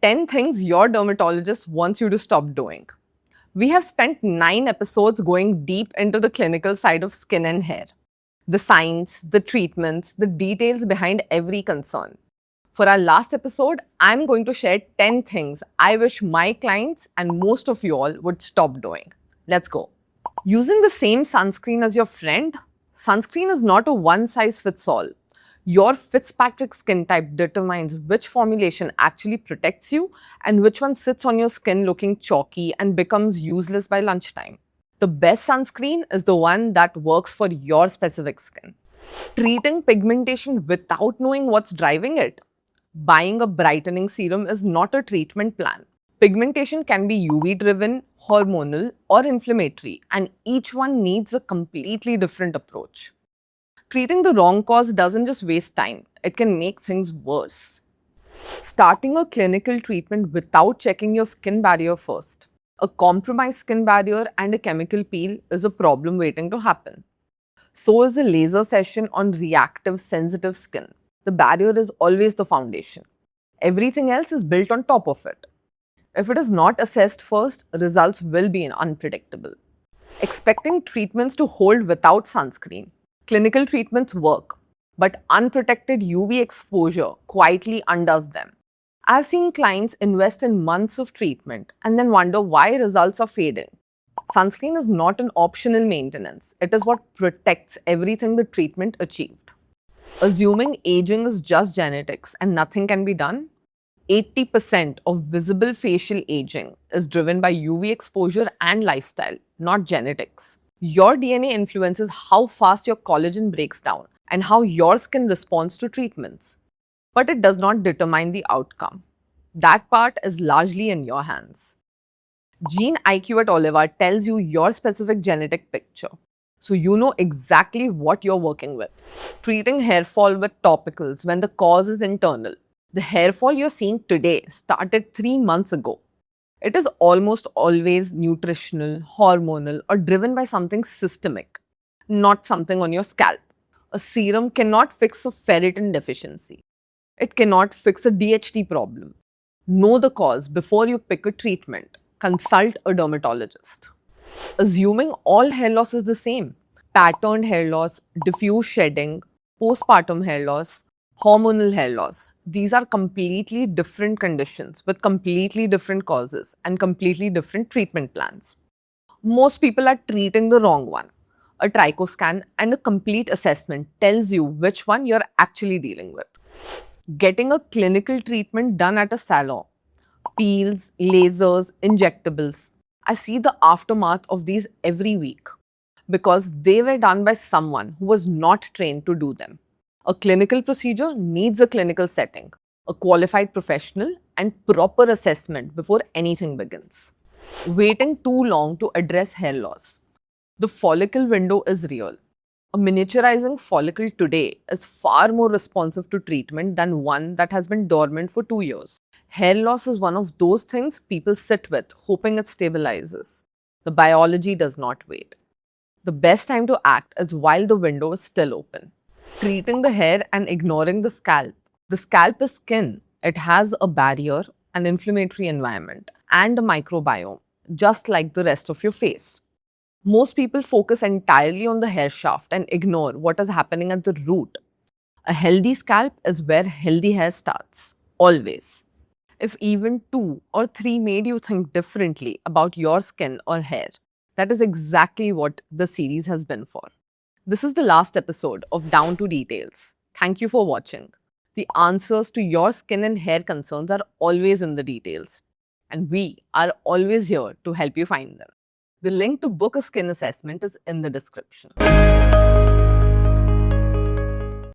10 things your dermatologist wants you to stop doing. We have spent 9 episodes going deep into the clinical side of skin and hair, the science, the treatments, the details behind every concern. For our last episode, I'm going to share 10 things I wish my clients and most of you all would stop doing. Let's go. Using the same sunscreen as your friend? Sunscreen is not a one-size-fits-all. Your Fitzpatrick skin type determines which formulation actually protects you and which one sits on your skin looking chalky and becomes useless by lunchtime. The best sunscreen is the one that works for your specific skin. Treating pigmentation without knowing what's driving it? Buying a brightening serum is not a treatment plan. Pigmentation can be UV-driven, hormonal, or inflammatory, and each one needs a completely different approach. Treating the wrong cause doesn't just waste time, it can make things worse. Starting a clinical treatment without checking your skin barrier first. A compromised skin barrier and a chemical peel is a problem waiting to happen. So is a laser session on reactive, sensitive skin. The barrier is always the foundation. Everything else is built on top of it. If it is not assessed first, results will be unpredictable. Expecting treatments to hold without sunscreen. Clinical treatments work, but unprotected UV exposure quietly undoes them. I've seen clients invest in months of treatment and then wonder why results are fading. Sunscreen is not an optional maintenance. It is what protects everything the treatment achieved. Assuming aging is just genetics and nothing can be done, 80% of visible facial aging is driven by UV exposure and lifestyle, not genetics. Your DNA influences how fast your collagen breaks down and how your skin responds to treatments. But it does not determine the outcome. That part is largely in your hands. Gene IQ at Oliva tells you your specific genetic picture, so you know exactly what you're working with. Treating hair fall with topicals when the cause is internal. The hair fall you're seeing today started 3 months ago. It is almost always nutritional, hormonal, or driven by something systemic, not something on your scalp. A serum cannot fix a ferritin deficiency. It cannot fix a DHT problem. Know the cause before you pick a treatment. Consult a dermatologist. Assuming all hair loss is the same, patterned hair loss, diffuse shedding, postpartum hair loss, hormonal hair loss. These are completely different conditions with completely different causes and completely different treatment plans. Most people are treating the wrong one. A trichoscan and a complete assessment tells you which one you're actually dealing with. Getting a clinical treatment done at a salon, peels, lasers, injectables. I see the aftermath of these every week because they were done by someone who was not trained to do them. A clinical procedure needs a clinical setting, a qualified professional, and proper assessment before anything begins. Waiting too long to address hair loss. The follicle window is real. A miniaturizing follicle today is far more responsive to treatment than one that has been dormant for 2 years. Hair loss is one of those things people sit with, hoping it stabilizes. The biology does not wait. The best time to act is while the window is still open. Treating the hair and ignoring the scalp. The scalp is skin. It has a barrier, an inflammatory environment, and a microbiome, just like the rest of your face. Most people focus entirely on the hair shaft and ignore what is happening at the root. A healthy scalp is where healthy hair starts, always. If even 2 or 3 made you think differently about your skin or hair, that is exactly what the series has been for. This is the last episode of Down to Details. Thank you for watching. The answers to your skin and hair concerns are always in the details, and we are always here to help you find them. The link to book a skin assessment is in the description.